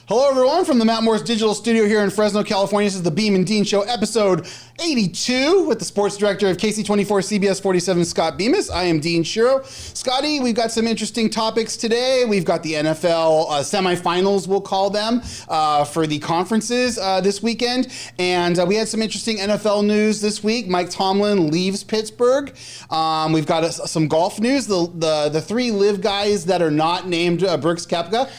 Hello, everyone, from the Matt Morris Digital Studio here in Fresno, California. This is the Beem and Dean Show, episode 82, with the sports director of KC24 CBS 47, Scott Bemis. I am Dean Shiro. Scotty, we've got some interesting topics today. We've got the NFL semifinals, we'll call them, for the conferences this weekend. And we had some interesting NFL news this week. Mike Tomlin leaves Pittsburgh. We've got some golf news. The three live guys that are not named Brooks Koepka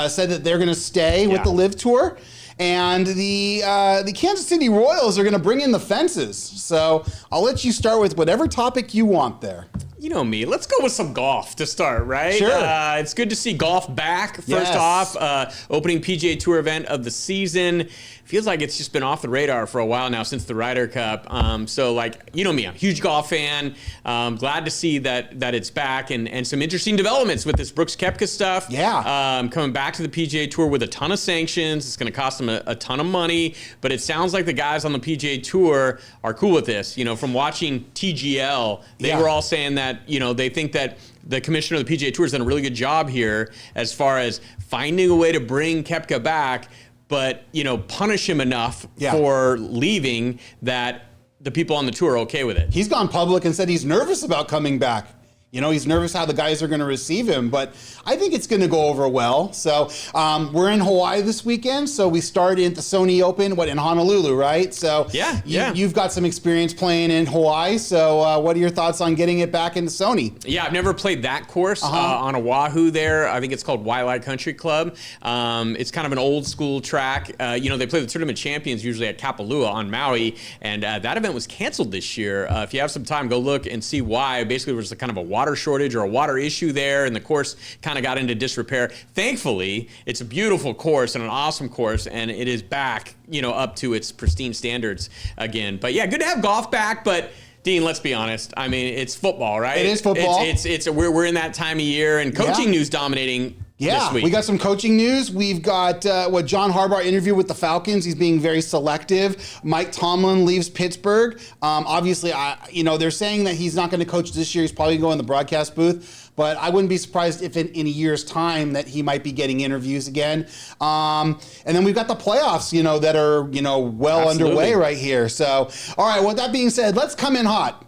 said that they're going to stay with the Live Tour, and the Kansas City Royals are going to bring in the fences. So I'll let you start with whatever topic you want there. You know me. Let's go with some golf to start, right? Sure. It's good to see golf back. First off, opening PGA Tour event of the season. Feels like it's just been off the radar for a while now since the Ryder Cup. So, you know me, I'm a huge golf fan. Glad to see that it's back and some interesting developments with this Brooks Koepka stuff. Yeah. Coming back to the PGA Tour with a ton of sanctions. It's going to cost them a ton of money, but it sounds like the guys on the PGA Tour are cool with this. You know, from watching TGL, they were all saying that, you know, they think that the commissioner of the PGA Tour has done a really good job here as far as finding a way to bring Koepka back, but, you know, punish him enough for leaving that the people on the tour are okay with it. He's gone public and said he's nervous about coming back. You know, he's nervous how the guys are going to receive him, but I think it's going to go over well. So we're in Hawaii this weekend, so we start at the Sony Open, in Honolulu, right? So you've got some experience playing in Hawaii, so what are your thoughts on getting it back into Sony? Yeah, I've never played that course on Oahu there. I think it's called Waialae Country Club. It's kind of an old school track. You know, they play the Tournament Champions usually at Kapalua on Maui, and that event was canceled this year. If you have some time, go look and see why. Basically, there was a kind of a water shortage or a water issue there, and the course kind of got into disrepair. Thankfully, it's a beautiful course and an awesome course, and it is back, you know, up to its pristine standards again. But yeah, good to have golf back, but Dean, let's be honest. I mean, it's football, right? It is football. We're in that time of year, and coaching news dominating. Yeah, we got some coaching news. We've got John Harbaugh interview with the Falcons. He's being very selective. Mike Tomlin leaves Pittsburgh. Obviously, they're saying that he's not going to coach this year. He's probably going to go in the broadcast booth. But I wouldn't be surprised if in a year's time that he might be getting interviews again. And then we've got the playoffs, you know, that are, you know, well underway right here. So, all right, with that being said, let's come in hot.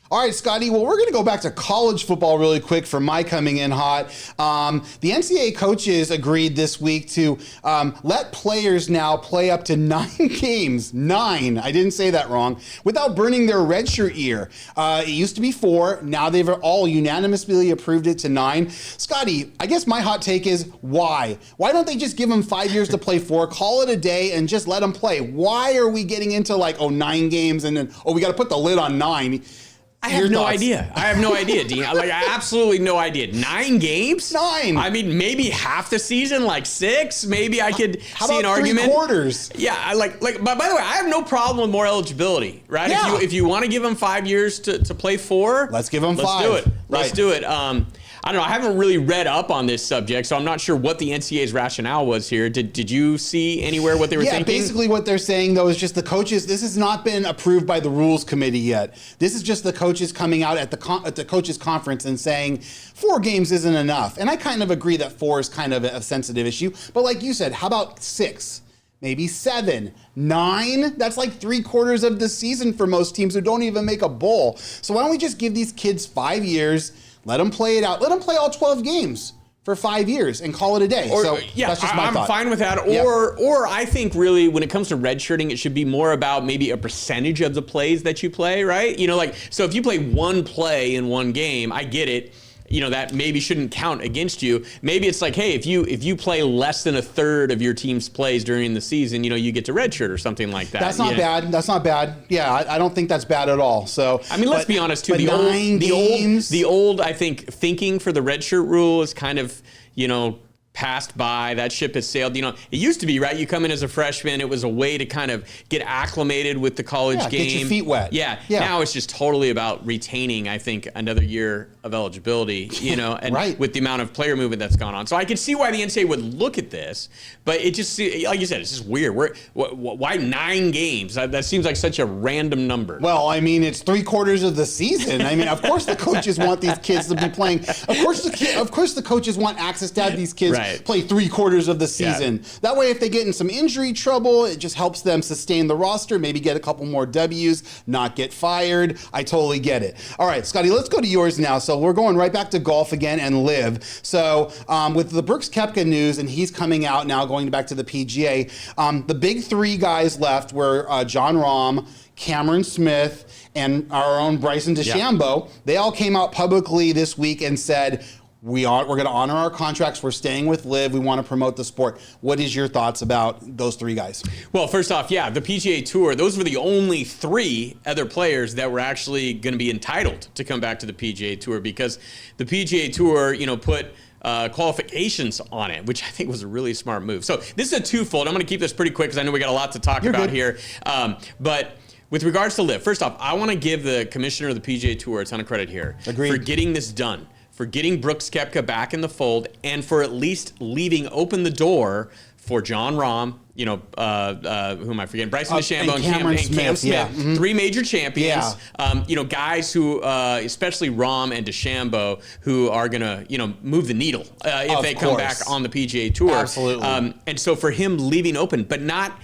All right, Scotty, well, we're going to go back to college football really quick for my coming in hot. The NCAA coaches agreed this week to let players now play up to 9 games, 9, I didn't say that wrong, without burning their redshirt year. It used to be 4, now they've all unanimously approved it to 9. Scotty, I guess my hot take is why? Why don't they just give them 5 years to play 4, call it a day, and just let them play? Why are we getting into 9 games and then, we got to put the lid on 9? I have no idea. I have no idea, Dean. I absolutely no idea. 9 games? 9. I mean, maybe half the season, 6. Maybe I could see an How argument. about 3 quarters? Yeah, but by the way, I have no problem with more eligibility, right? Yeah. If you want to give them 5 years to play 4, let's give them 5. Let's do it. Let's do it. I don't know. I haven't really read up on this subject, so I'm not sure what the NCAA's rationale was here. Did you see anywhere what they were thinking? Yeah, basically what they're saying, though, is just the coaches. This has not been approved by the rules committee yet. This is just the coaches coming out at the coaches conference and saying 4 games isn't enough. And I kind of agree that 4 is kind of a sensitive issue. But like you said, how about 6? Maybe 7, 9, that's 3/4 of the season for most teams who don't even make a bowl. So why don't we just give these kids 5 years, let them play it out, let them play all 12 games for 5 years and call it a day. That's just my thought. I'm fine with that. Or I think really when it comes to redshirting, it should be more about maybe a percentage of the plays that you play, right? You know, so if you play 1 play in 1 game, I get it. You know, that maybe shouldn't count against you. Maybe it's hey, if you play less than a third of your team's plays during the season, you know, you get to redshirt or something like that. That's not bad. That's not bad. Yeah, I don't think that's bad at all. So I mean, let's be honest too. The old, I think, thinking for the redshirt rule is kind of, you know, passed by. That ship has sailed. It used to be, right? You come in as a freshman. It was a way to kind of get acclimated with the college game. Get your feet wet. Yeah. Now it's just totally about retaining, I think, another year of eligibility, and right. with the amount of player movement that's gone on. So I could see why the NCAA would look at this, but it just, like you said, it's just weird. Why 9 games? That seems like such a random number. Well, I mean, it's 3/4 of the season. I mean, of course the coaches want these kids to be playing. Of course the coaches want access to have these kids play 3/4 of the season. Yeah. That way, if they get in some injury trouble, it just helps them sustain the roster, maybe get a couple more W's, not get fired. I totally get it. All right, Scotty, let's go to yours now. So we're going right back to golf again and live. So with the Brooks Koepka news, and he's coming out now, going back to the PGA, the big 3 guys left were Jon Rahm, Cameron Smith, and our own Bryson DeChambeau. Yeah. They all came out publicly this week and said, we're going to honor our contracts. We're staying with LIV. We want to promote the sport. What is your thoughts about those 3 guys? Well, first off, the PGA Tour, those were the only 3 other players that were actually going to be entitled to come back to the PGA Tour, because the PGA Tour, put qualifications on it, which I think was a really smart move. So this is a twofold. I'm going to keep this pretty quick because I know we got a lot to talk about here. But with regards to LIV, first off, I want to give the commissioner of the PGA Tour a ton of credit here for getting this done, for getting Brooks Koepka back in the fold, and for at least leaving open the door for Jon Rahm, who am I forgetting? Bryson DeChambeau and Cam Smith. Yeah. Mm-hmm. 3 major champions. Yeah. Guys who, especially Rahm and DeChambeau, who are gonna, move the needle if they come back on the PGA Tour. Absolutely. And so for him leaving open, but not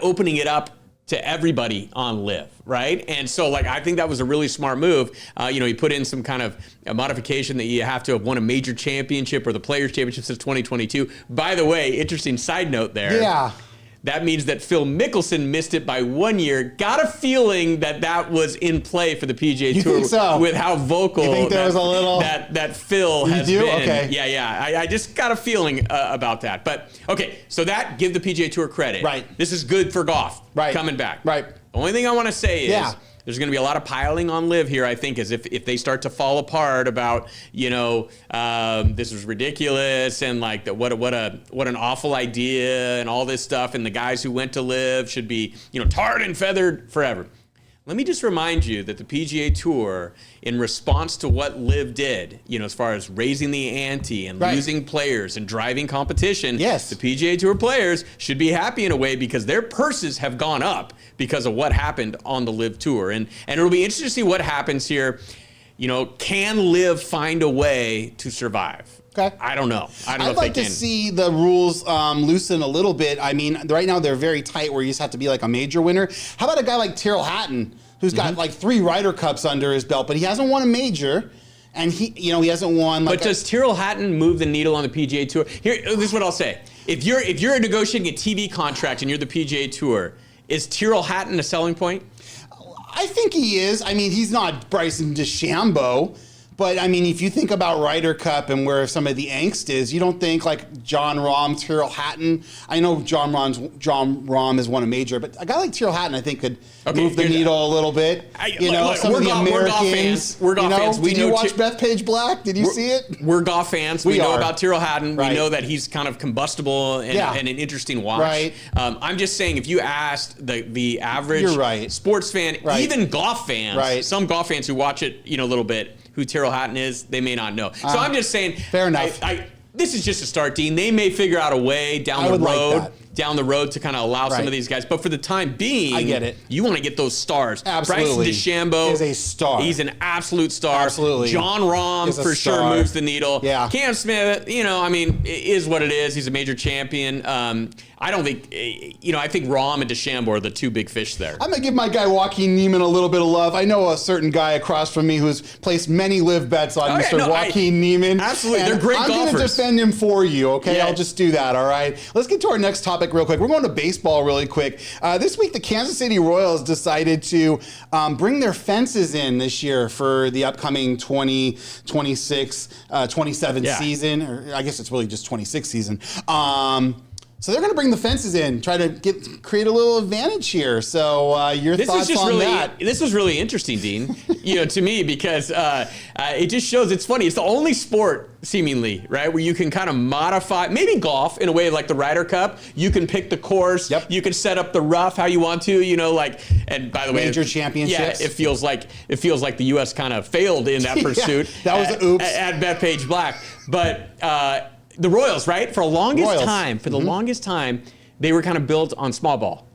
opening it up to everybody on LIV, right? And so, I think that was a really smart move. He put in some kind of a modification that you have to have won a major championship or the Players' Championship since 2022. By the way, interesting side note there. Yeah. That means that Phil Mickelson missed it by 1 year. Got a feeling that was in play for the PGA Tour. Think so? With how vocal you think there was a little... that Phil has been. Okay. Yeah. I just got a feeling about that. But, okay, so give the PGA Tour credit. Right. This is good for golf coming back. Right. The only thing I want to say is there's going to be a lot of piling on LIV here, I think, as if they start to fall apart about, this was ridiculous and what an awful idea and all this stuff, and the guys who went to LIV should be, tarred and feathered forever. Let me just remind you that the PGA Tour, in response to what LIV did, as far as raising the ante and losing players and driving competition, the PGA Tour players should be happy in a way because their purses have gone up because of what happened on the LIV Tour. And it'll be interesting to see what happens here. Can LIV find a way to survive? Okay. I don't know. I don't know I'd if like they to can. see the rules loosen a little bit. I mean, right now they're very tight where you just have to be like a major winner. How about a guy like Tyrrell Hatton, who's got 3 Ryder Cups under his belt, but he hasn't won a major, and he hasn't won. But does Tyrrell Hatton move the needle on the PGA Tour? Here, this is what I'll say: if you're negotiating a TV contract and you're the PGA Tour, is Tyrrell Hatton a selling point? I think he is. I mean, he's not Bryson DeChambeau. But, I mean, if you think about Ryder Cup and where some of the angst is, you don't think like Jon Rahm, Tyrrell Hatton. I know Jon Rahm has won a major, but a guy like Tyrrell Hatton, I think, could move the needle a little bit. Some of the Americans. We're golf fans. Did you watch Bethpage Black? Did you see it? We're golf fans. We know about Tyrrell Hatton. Right. We know that he's kind of combustible and an interesting watch. Right. I'm just saying, if you asked the average sports fan, even golf fans, some golf fans who watch it, a little bit, who Tyrrell Hatton is, they may not know. So I'm just saying, fair enough. This is just a start, Dean. They may figure out a way down the road to kind of allow some of these guys. But for the time being, I get it. You want to get those stars. Absolutely. Bryson DeChambeau is a star. He's an absolute star. Absolutely. Jon Rahm for sure moves the needle. Yeah. Cam Smith, is what it is. He's a major champion. I don't think, I think Rahm and DeChambeau are the 2 big fish there. I'm going to give my guy Joaquin Niemann a little bit of love. I know a certain guy across from me who's placed many LIV bets on Joaquin Niemann. Absolutely. They're great golfers. I'm going to defend him for you, okay? Yeah. I'll just do that, all right? Let's get to our next topic real quick. We're going to baseball really quick. This week, the Kansas City Royals decided to bring their fences in this year for the upcoming 2026-27 season. Or I guess it's really just 26 season. So they're going to bring the fences in, try to create a little advantage here. So your thoughts on that? This was really interesting, Dean, to me, because it just shows, it's funny. It's the only sport, seemingly, right, where you can kind of modify, maybe golf in a way like the Ryder Cup. You can pick the course. Yep. You can set up the rough how you want to, and by the way, major championships. Yeah, it feels like the U.S. kind of failed in that pursuit. That was an oops. At Bethpage Black. But the Royals, right, for the longest time, they were kind of built on small ball,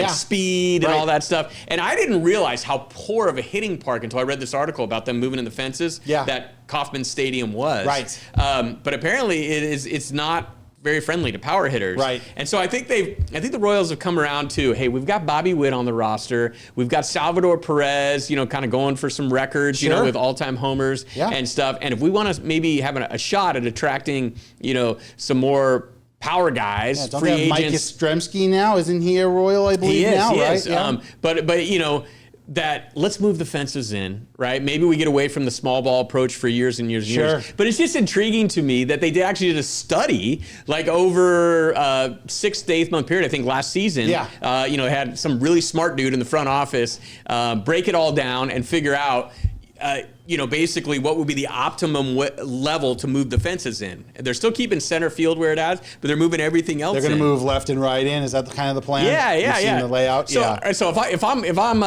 speed and all that stuff. And I didn't realize how poor of a hitting park until I read this article about them moving in the fences that Kauffman Stadium was. Right. But apparently it's not very friendly to power hitters. Right. And so I think the Royals have come around to, hey, we've got Bobby Witt on the roster. We've got Salvador Perez, kind of going for some records, with all-time homers and stuff. And if we want to maybe have a shot at attracting, some more power guys, don't free they have agents. Mike Yastrzemski now? Isn't he a Royal, I believe, now, he right? Is. Yeah. But that let's move the fences in, right? Maybe we get away from the small ball approach for years and years and years. But it's just intriguing to me that they actually did a study, like over 6 to 8 month period, I think last season. Had some really smart dude in the front office break it all down and figure out basically what would be the optimum level to move the fences in. They're still keeping center field where it is, but they're moving everything else in. They're going to move left and right in. Is that kind of the plan? Yeah. The layout? So if I'm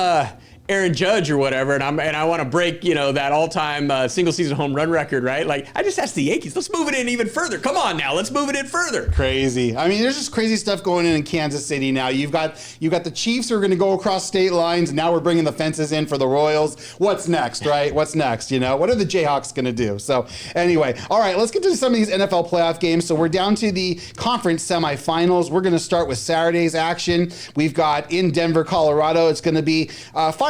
Aaron Judge or whatever, and I want to break, that all-time single season home run record, right? Like, I just asked the Yankees, let's move it in even further. Come on now, let's move it in further. Crazy. I mean, there's just crazy stuff going in Kansas City now. You've got the Chiefs who are going to go across state lines, and now we're bringing the fences in for the Royals. What's next, right? What's next? What are the Jayhawks going to do? So anyway, all right, let's get to some of these NFL playoff games. So we're down to the conference semifinals. We're going to start with Saturday's action. We've got in Denver, Colorado. It's going to be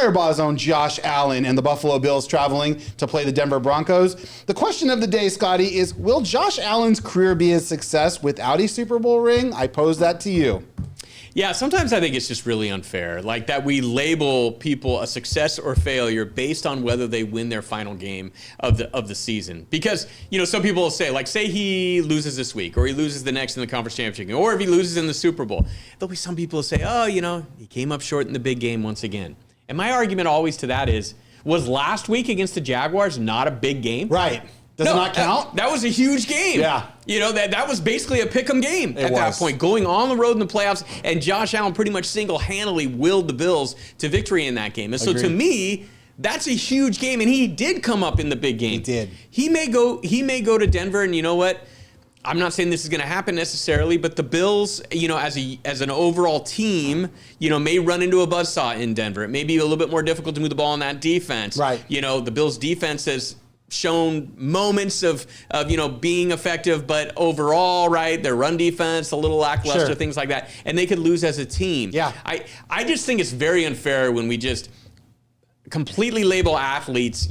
Fireball's own Josh Allen and the Buffalo Bills traveling to play the Denver Broncos. The question of the day, Scotty, is will Josh Allen's career be a success without a Super Bowl ring? I pose that to you. Yeah, sometimes I think it's just really unfair, like that we label people a success or failure based on whether they win their final game of the season. Because, some people will say, like, say he loses this week, or he loses the next in the conference championship game, or if he loses in the Super Bowl, there'll be some people who say, oh, he came up short in the big game once again. And my argument always to that was last week against the Jaguars not a big game? Right. Does it not count? That was a huge game. Yeah. That was basically a pick'em game at that point, going on the road in the playoffs, and Josh Allen pretty much single-handedly willed the Bills to victory in that game. And so to me, that's a huge game, and he did come up in the big game. He did. He may go to Denver, and you know what? I'm not saying this is going to happen necessarily, but the Bills, as an overall team, may run into a buzzsaw in Denver. It may be a little bit more difficult to move the ball on that defense. Right. The Bills' defense has shown moments of being effective, but overall, right, their run defense, a little lackluster, things like that, and they could lose as a team. Yeah. I just think it's very unfair when we just completely label athletes,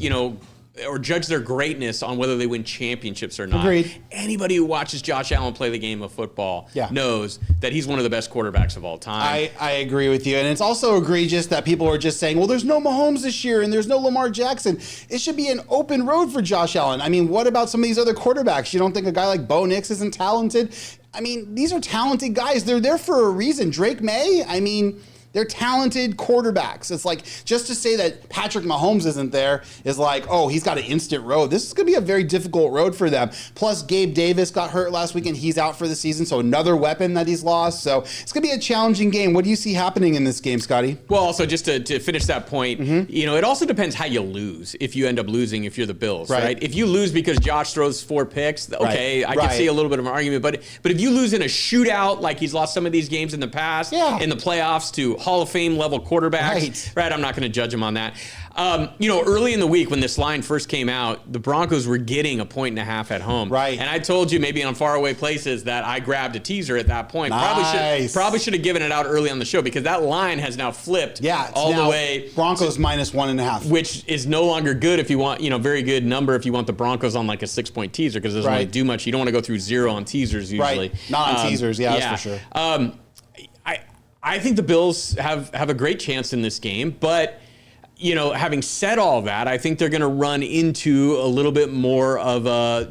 or judge their greatness on whether they win championships or not. Agreed. Anybody who watches Josh Allen play the game of football knows that he's one of the best quarterbacks of all time. I agree with you. And it's also egregious that people are just saying, well, there's no Mahomes this year and there's no Lamar Jackson. It should be an open road for Josh Allen. I mean, what about some of these other quarterbacks? You don't think a guy like Bo Nix isn't talented? I mean, these are talented guys. They're there for a reason. Drake May, they're talented quarterbacks. It's like, just to say that Patrick Mahomes isn't there is like, oh, he's got an instant road. This is going to be a very difficult road for them. Plus, Gabe Davis got hurt last weekend. He's out for the season, so another weapon that he's lost. So it's going to be a challenging game. What do you see happening in this game, Scotty? Well, also, just to finish that point, it also depends how you lose if you end up losing if you're the Bills, right? If you lose because Josh throws 4 picks, okay, I can see a little bit of an argument. But if you lose in a shootout, like he's lost some of these games in the past, in the playoffs to Hall of Fame level quarterbacks, right? I'm not going to judge him on that. Early in the week when this line first came out, the Broncos were getting 1.5 at home. Right. And I told you maybe on faraway places that I grabbed a teaser at that point. Nice. Probably should have given it out early on the show because that line has now flipped all the way. Broncos minus 1.5. Which is no longer good if you want, very good number if you want the Broncos on like a 6-point teaser because it doesn't really do much. You don't want to go through 0 on teasers usually. Right. Not on teasers, that's for sure. I think the Bills have a great chance in this game, but having said all that, I think they're going to run into a little bit more of a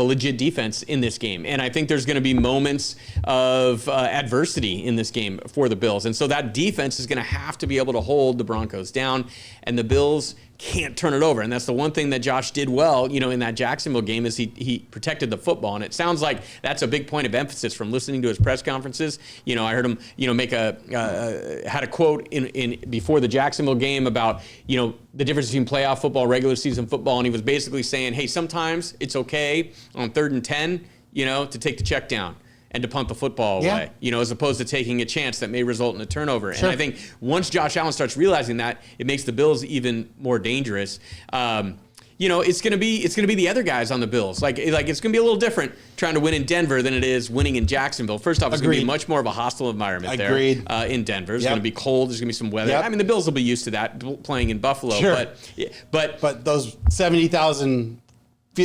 legit defense in this game. And I think there's going to be moments of adversity in this game for the Bills. And so that defense is going to have to be able to hold the Broncos down, and the Bills can't turn it over. And that's the one thing that Josh did well, in that Jacksonville game, is he protected the football. And it sounds like that's a big point of emphasis from listening to his press conferences. I heard him, make had a quote in before the Jacksonville game about, the difference between playoff football, regular season football. And he was basically saying, hey, sometimes it's okay on 3rd and 10, to take the check down and to punt the football away, as opposed to taking a chance that may result in a turnover. Sure. And I think once Josh Allen starts realizing that, it makes the Bills even more dangerous. It's gonna be the other guys on the Bills. Like it's gonna be a little different trying to win in Denver than it is winning in Jacksonville. First off, it's gonna be much more of a hostile environment there in Denver. It's gonna be cold. There's gonna be some weather. Yep. I mean, the Bills will be used to that playing in Buffalo. Sure. But those 70,000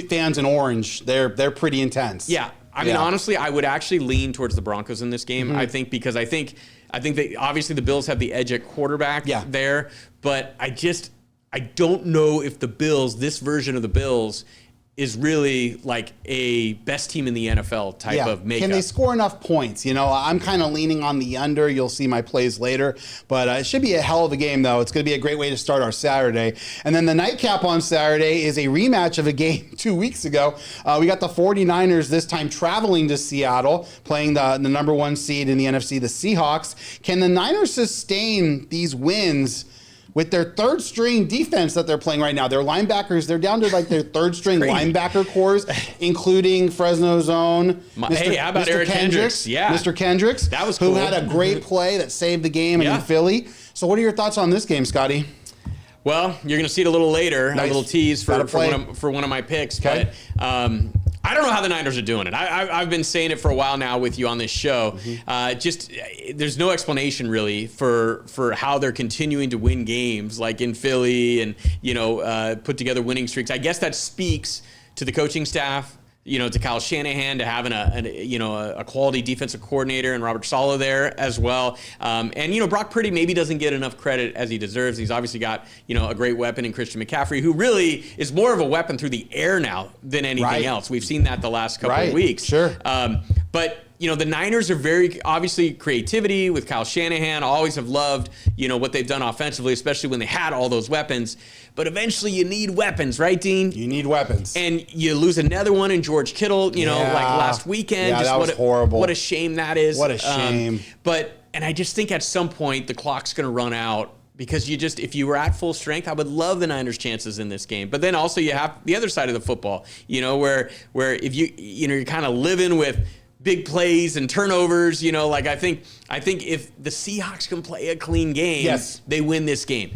fans in orange, they're pretty intense. Yeah. I mean, honestly, I would actually lean towards the Broncos in this game. Mm-hmm. I think that obviously the Bills have the edge at quarterback there, but I don't know if the Bills, this version of the Bills, is really like a best team in the NFL type of makeup. Can they score enough points? I'm kind of leaning on the under. You'll see my plays later. But it should be a hell of a game, though. It's going to be a great way to start our Saturday. And then the nightcap on Saturday is a rematch of a game 2 weeks ago. We got the 49ers this time traveling to Seattle, playing the number 1 seed in the NFC, the Seahawks. Can the Niners sustain these wins with their third string defense that they're playing right now? Their linebackers, they're down to like their third string linebacker cores, including Fresno's own how about Eric Kendricks? Yeah. Mr. Kendricks. That was cool. Who had a great play that saved the game in Philly. So what are your thoughts on this game, Scotty? Well, you're going to see it a little later, nice. A little tease for one of my picks. Okay. But I don't know how the Niners are doing it. I've been saying it for a while now with you on this show. Mm-hmm. There's no explanation really for how they're continuing to win games like in Philly and put together winning streaks. I guess that speaks to the coaching staff, to Kyle Shanahan, to having a quality defensive coordinator and Robert Saleh there as well. And Brock Purdy maybe doesn't get enough credit as he deserves. He's obviously got, a great weapon in Christian McCaffrey, who really is more of a weapon through the air now than anything else. We've seen that the last couple of weeks. Sure. But the Niners are very, obviously, creativity with Kyle Shanahan. Always have loved, what they've done offensively, especially when they had all those weapons. But eventually you need weapons, right, Dean? You need weapons. And you lose another one in George Kittle, like last weekend. Yeah, that was horrible. What a shame that is. What a shame. And I just think at some point the clock's going to run out. Because if you were at full strength, I would love the Niners' chances in this game. But then also you have the other side of the football, where if you're kind of living with big plays and turnovers, I think if the Seahawks can play a clean game, they win this game.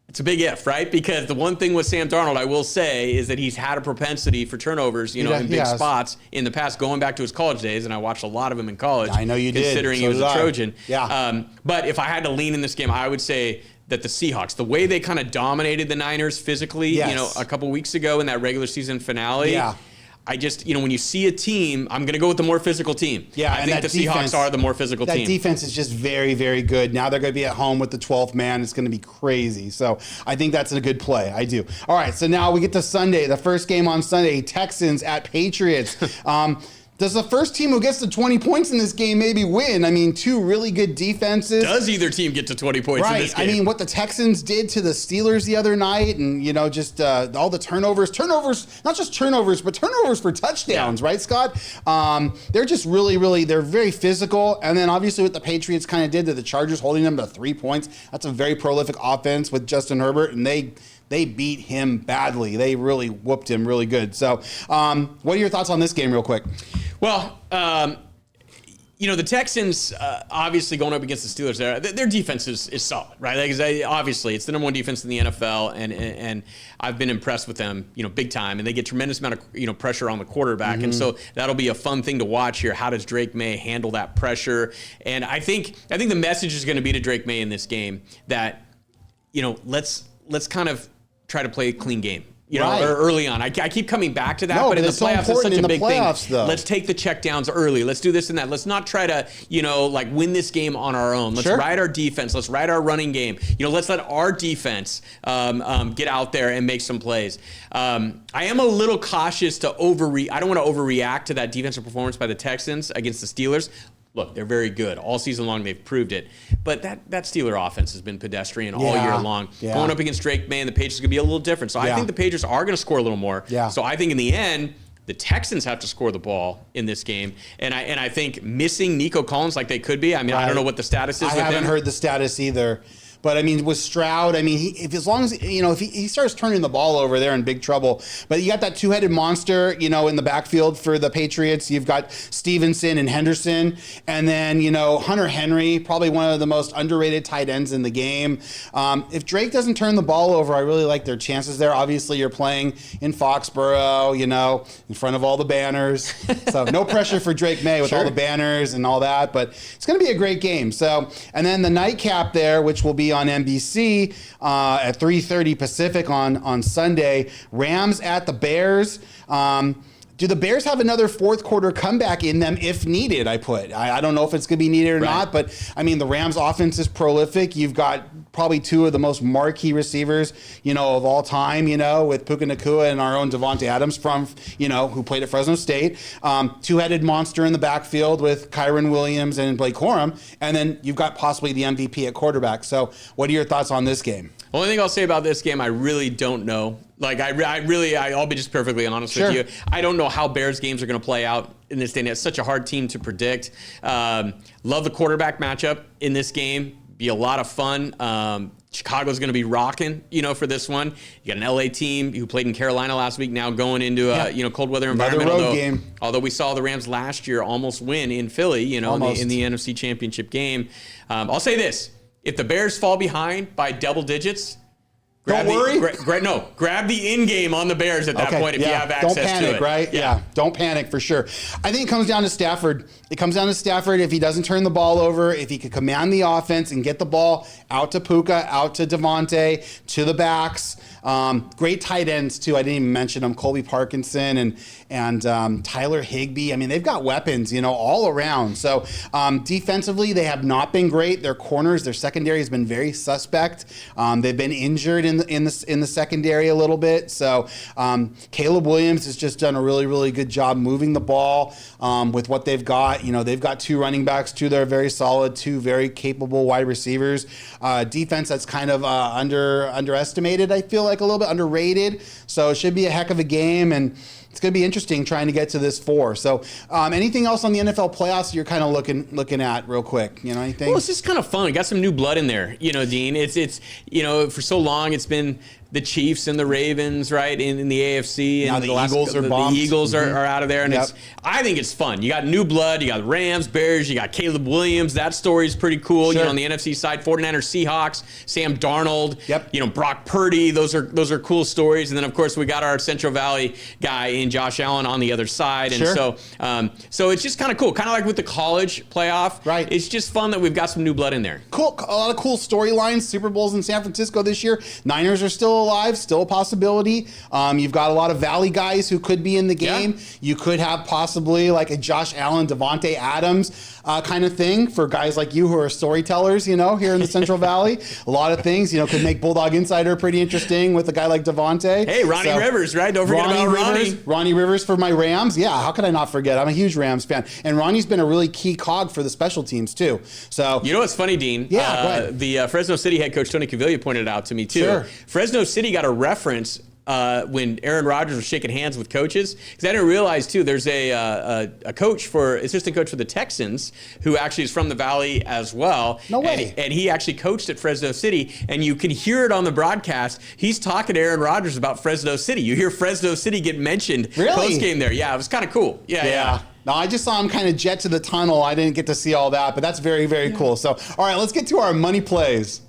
It's a big if, right? Because the one thing with Sam Darnold, I will say, is that he's had a propensity for turnovers, in big spots in the past, going back to his college days, and I watched a lot of him in college. I know you did. Considering he was a Trojan. Yeah. But if I had to lean in this game, I would say that the Seahawks, the way they kind of dominated the Niners physically, a couple weeks ago in that regular season finale. I just, when you see a team, I'm going to go with the more physical team. Yeah, I think the Seahawks are the more physical team. That defense is just very, very good. Now they're going to be at home with the 12th man. It's going to be crazy. So I think that's a good play. I do. All right, so now we get to Sunday, the first game on Sunday, Texans at Patriots. Does the first team who gets to 20 points in this game maybe win? I mean, two really good defenses. Does either team get to 20 points in this game? I mean, what the Texans did to the Steelers the other night and, just all the turnovers, not just turnovers, but turnovers for touchdowns, right, Scott? They're just really, they're very physical. And then obviously what the Patriots kind of did to the Chargers, holding them to 3 points. That's a very prolific offense with Justin Herbert, and they beat him badly. They really whooped him really good. So what are your thoughts on this game real quick? Well, the Texans, obviously going up against the Steelers there, their defense is solid, right? Obviously, it's the number 1 defense in the NFL, and I've been impressed with them, big time. And they get tremendous amount of, pressure on the quarterback. Mm-hmm. And so that'll be a fun thing to watch here. How does Drake May handle that pressure? And I think the message is going to be to Drake May in this game that, let's kind of try to play a clean game. or early on. I keep coming back to that, No, but in the it's so playoffs, it's important such in a the big playoffs, thing. though. Let's take the checkdowns early. Let's do this and that. Let's not try to, like win this game on our own. Let's ride our defense. Let's ride our running game. Let's let our defense get out there and make some plays. I am a little cautious to I don't want to overreact to that defensive performance by the Texans against the Steelers. Look, they're very good. All season long, they've proved it. But that Steeler offense has been pedestrian all year long. Yeah. Going up against Drake May and the Patriots is going to be a little different. So I think the Patriots are going to score a little more. Yeah. So I think in the end, the Texans have to score the ball in this game. And I think missing Nico Collins like they could be, I don't know what the status is with him. I haven't heard the status either. But, with Stroud, as long as, if he starts turning the ball over, they're in big trouble. But you got that two-headed monster, in the backfield for the Patriots. You've got Stevenson and Henderson. And then, Hunter Henry, probably one of the most underrated tight ends in the game. If Drake doesn't turn the ball over, I really like their chances there. Obviously, you're playing in Foxborough, in front of all the banners. So no pressure for Drake May with all the banners and all that. But it's going to be a great game. So, and then the nightcap there, which will be on NBC at 3:30 Pacific on Sunday. Rams at the Bears. Do the Bears have another fourth quarter comeback in them if needed? I don't know if it's going to be needed or not, but the Rams offense is prolific. You've got probably two of the most marquee receivers, of all time, with Puka Nacua and our own Devontae Adams from, who played at Fresno State. Two-headed monster in the backfield with Kyron Williams and Blake Corum. And then you've got possibly the MVP at quarterback. So what are your thoughts on this game? Only thing I'll say about this game, I really don't know. I'll be just perfectly honest with you. I don't know how Bears games are going to play out in this day. It's such a hard team to predict. Love the quarterback matchup in this game. Be a lot of fun. Chicago's going to be rocking, for this one. You got an LA team who played in Carolina last week, now going into a cold weather environment. Another road game. Although we saw the Rams last year almost win in Philly, in the NFC Championship game. I'll say this. If the Bears fall behind by double digits, grab the in game on the Bears at that point if you have access to it. Don't panic, right? Yeah, don't panic for sure. I think it comes down to Stafford. It comes down to Stafford if he doesn't turn the ball over, if he could command the offense and get the ball out to Puka, out to Devontae, to the backs. Great tight ends, too. I didn't even mention them. Colby Parkinson and Tyler Higbee. They've got weapons, all around. So defensively, they have not been great. Their corners, their secondary has been very suspect. They've been injured in the secondary a little bit. So Caleb Williams has just done a really, really good job moving the ball with what they've got. They've got two running backs, two that are very solid, two very capable wide receivers. Defense that's kind of underestimated, I feel like a little bit underrated. So it should be a heck of a game, and it's going to be interesting trying to get to this 4. So anything else on the NFL playoffs you're kind of looking at real quick? Anything? Well, it's just kind of fun. We got some new blood in there, Dean. It's for so long it's been the Chiefs and the Ravens, right, in the AFC. Now and the Eagles are bombed. The Eagles are out of there. And I think it's fun. You got new blood. You got Rams, Bears. You got Caleb Williams. That story's pretty cool. Sure. On the NFC side, 49ers, Seahawks, Sam Darnold, Brock Purdy. Those are cool stories. And then, of course, we got our Central Valley guy in Josh Allen on the other side. And so it's just kind of cool. Kind of like with the college playoff. Right. It's just fun that we've got some new blood in there. Cool. A lot of cool storylines. Super Bowls in San Francisco this year. Niners are still alive, still a possibility. You've got a lot of Valley guys who could be in the game. Yeah. You could have possibly like a Josh Allen, Devontae Adams kind of thing for guys like you who are storytellers, here in the Central Valley. A lot of things, could make Bulldog Insider pretty interesting with a guy like Devontae. Hey, Ronnie Rivers, right? Don't forget about Ronnie. Ronnie Rivers for my Rams. Yeah, how could I not forget? I'm a huge Rams fan. And Ronnie's been a really key cog for the special teams, too. So you know what's funny, Dean? Yeah, go ahead. The Fresno City head coach, Tony Caviglia, pointed out to me, too. Sure. Fresno City got a reference when Aaron Rodgers was shaking hands with coaches, because I didn't realize too. There's a assistant coach for the Texans who actually is from the Valley as well. No way. And he actually coached at Fresno City, and you can hear it on the broadcast. He's talking to Aaron Rodgers about Fresno City. You hear Fresno City get mentioned post game there. Yeah, it was kind of cool. Yeah. No, I just saw him kind of jet to the tunnel. I didn't get to see all that, but that's very, very cool. So, all right, let's get to our money plays.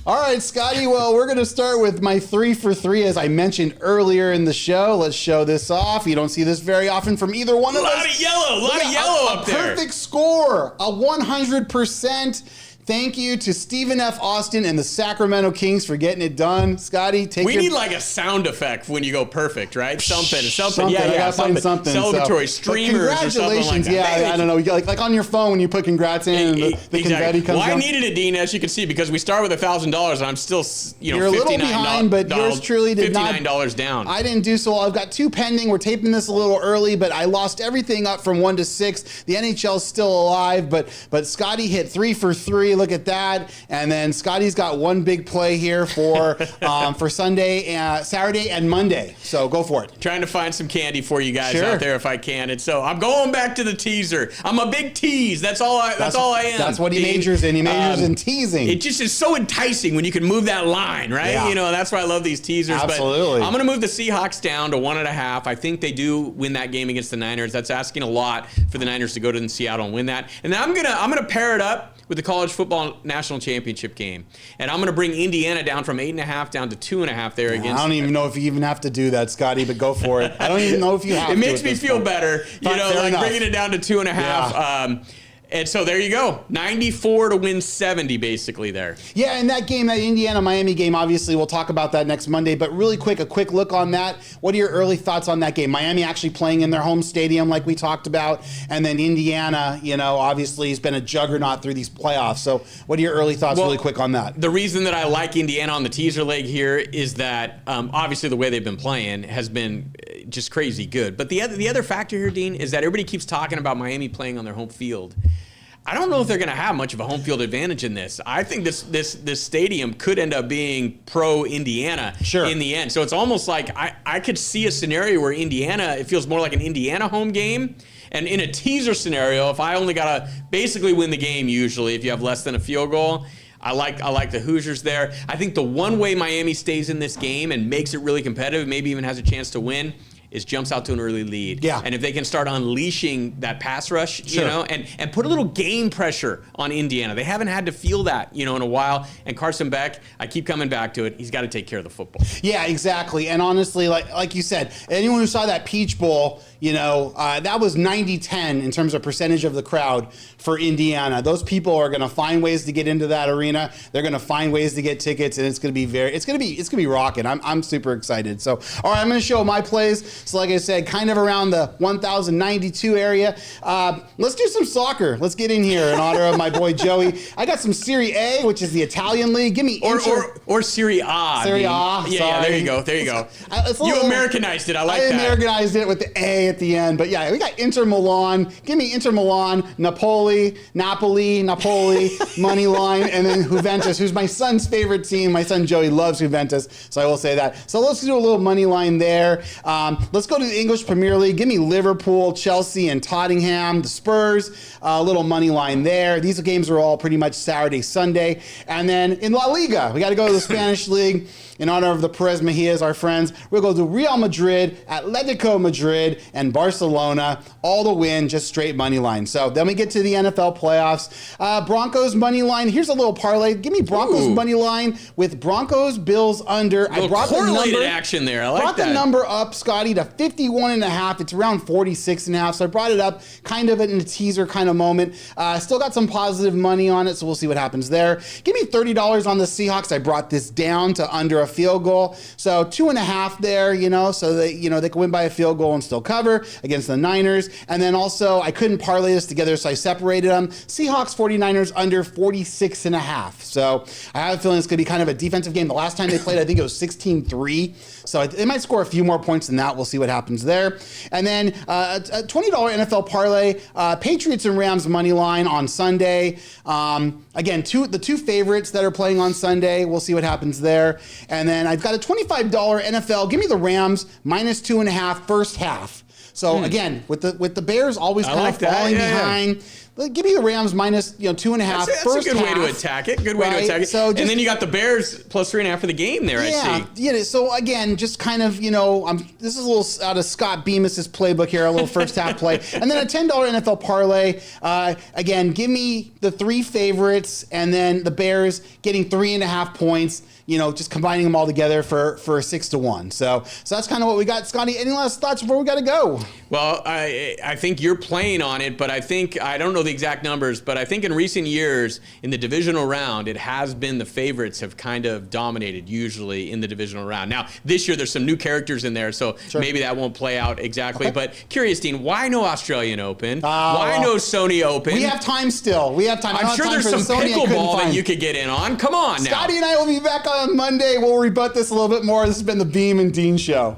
All right, Scotty, well, we're going to start with my 3 for 3, as I mentioned earlier in the show. Let's show this off. You don't see this very often from either one of us. A lot of yellow up there. A perfect score, a 100%. Thank you to Stephen F. Austin and the Sacramento Kings for getting it done. Scotty, We need like a sound effect when you go perfect, right? Something. Yeah, I gotta find something. Celebratory streamers or something like that. Yeah, I don't know. Like on your phone when you put congrats in and the Exactly. confetti comes Well, down. I needed it, Dean, as you can see, because we start with $1,000 and I'm still, You're a little behind, but yours truly did not. $59 down. I didn't do so well. I've got 2 pending. We're taping this a little early, but I lost everything up from 1 to 6. The NHL's still alive, but Scotty hit 3 for 3. Look at that. And then Scotty's got 1 big play here for Sunday, Saturday, and Monday. So go for it. Trying to find some candy for you guys out there if I can. And so I'm going back to the teaser. I'm a big tease. That's all I am. That's what he majors in. He majors in teasing. It just is so enticing when you can move that line, right? Yeah. That's why I love these teasers. Absolutely. But I'm going to move the Seahawks down to 1.5. I think they do win that game against the Niners. That's asking a lot for the Niners to go to Seattle and win that. And then I'm gonna pair it up with the college football national championship game, and I'm going to bring Indiana down from 8.5 down to 2.5 there against. I don't even know if you even have to do that, Scotty, but go for it. I don't even know if you have. It makes me feel better, Fair enough. bringing it down to 2.5. Yeah. And so there you go, 94 to win 70, basically there. Yeah, and that game, that Indiana-Miami game, obviously we'll talk about that next Monday. But really quick, a quick look on that. What are your early thoughts on that game? Miami actually playing in their home stadium, like we talked about, and then Indiana, obviously has been a juggernaut through these playoffs. So, what are your early thoughts, really quick, on that? The reason that I like Indiana on the teaser leg here is that obviously the way they've been playing has been just crazy good. But the other factor here, Dean, is that everybody keeps talking about Miami playing on their home field. I don't know if they're going to have much of a home field advantage in this. I think this stadium could end up being pro Indiana in the end. So it's almost like I could see a scenario where Indiana, it feels more like an Indiana home game. And in a teaser scenario, if I only got to basically win the game usually, if you have less than a field goal, I like the Hoosiers there. I think the one way Miami stays in this game and makes it really competitive, maybe even has a chance to win, is jumps out to an early lead. Yeah. And if they can start unleashing that pass rush, and put a little game pressure on Indiana. They haven't had to feel that, in a while. And Carson Beck, I keep coming back to it, he's got to take care of the football. Yeah, exactly. And honestly, like you said, anyone who saw that Peach Bowl, that was 90-10 in terms of percentage of the crowd for Indiana. Those people are going to find ways to get into that arena. They're going to find ways to get tickets, and it's going to be rocking. I'm super excited. So, all right, I'm going to show my plays. So, like I said, kind of around the 1,092 area. Let's do some soccer. Let's get in here in honor of my boy Joey. I got some Serie A, which is the Italian league. Give me or Serie A. Serie A. Yeah, there you go. You Americanized it. I like that. I Americanized it with the A at the end. But yeah, we got Inter Milan. Give me Inter Milan, Napoli, money line, and then Juventus, who's my son's favorite team. My son Joey loves Juventus, so I will say that. So let's do a little money line there. Let's go to the English Premier League. Give me Liverpool, Chelsea, and Tottenham. The Spurs, a little money line there. These games are all pretty much Saturday, Sunday. And then in La Liga, we got to go to the Spanish League. In honor of the Perez Mejias, our friends, we'll go to Real Madrid, Atletico Madrid, and Barcelona. All the win, just straight money line. So then we get to the NFL playoffs. Broncos money line. Here's a little parlay. Give me Broncos money line with Broncos Bills under. I brought correlated the number, action there. I like brought that. The number up, Scotty, to 51.5. It's around 46.5. So I brought it up kind of in a teaser kind of moment. Still got some positive money on it, so we'll see what happens there. Give me $30 on the Seahawks. I brought this down to under a field goal. So 2.5 there, so that, they can win by a field goal and still cover against the Niners. And then also, I couldn't parlay this together, so I separated them. Seahawks 49ers under 46.5. So I have a feeling it's going to be kind of a defensive game. The last time they played, I think it was 16-3. So they might score a few more points than that. We'll see what happens there. And then a $20 NFL parlay, Patriots and Rams money line on Sunday. Again, the two favorites that are playing on Sunday. We'll see what happens there. And then I've got a $25 NFL. Give me the Rams minus 2.5 first half. So again, with the Bears always kind of falling behind. Give me the Rams minus 2.5 that's first a good half. way to attack it. Good way to attack it. So and then you got the Bears plus 3.5 for the game there. I see. Yeah. So again, just kind of this is a little out of Scott Bemis's playbook here, a little first half play, and then a $10 NFL parlay. Again, give me the three favorites, and then the Bears getting 3.5 points. just combining them all together for a 6-1. So that's kind of what we got. Scotty, any last thoughts before we got to go? Well, I think you're playing on it, but I don't know the exact numbers, but I think in recent years in the divisional round, it has been the favorites have kind of dominated usually in the divisional round. Now, this year there's some new characters in there, so maybe that won't play out exactly. Okay. But curious, Dean, why no Australian Open? Why no Sony Open? We have time still. We have time. I'm sure there's some pickleball that you could get in on. Come on now. Scotty and I will be back on Monday. We'll rebut this a little bit more. This has been the Beem and Dean Show.